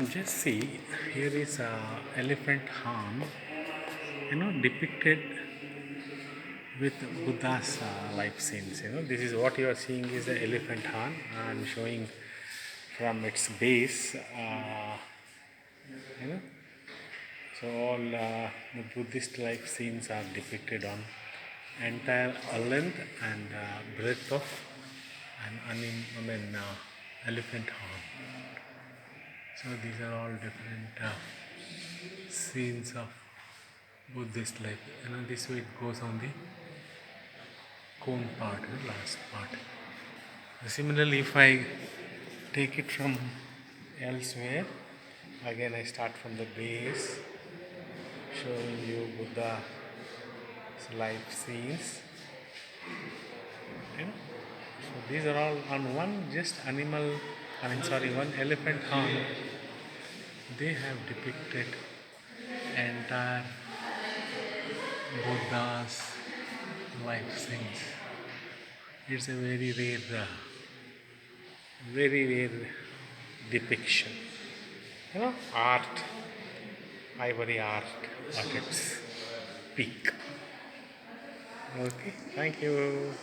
Just see, here is a elephant horn, depicted with Buddha's life scenes. This is what you are seeing is the elephant horn. I am showing from its base. You know, so all the Buddhist life scenes are depicted on entire length and breadth of elephant horn. So these are all different scenes of Buddhist life. This way it goes on the cone part, the last part. Similarly, if I take it from elsewhere, again I start from the base, showing you Buddha's life scenes. So these are all on one elephant horn. They have depicted entire Buddha's life scenes. It's a very rare depiction. Art, ivory art at its peak. Okay, thank you.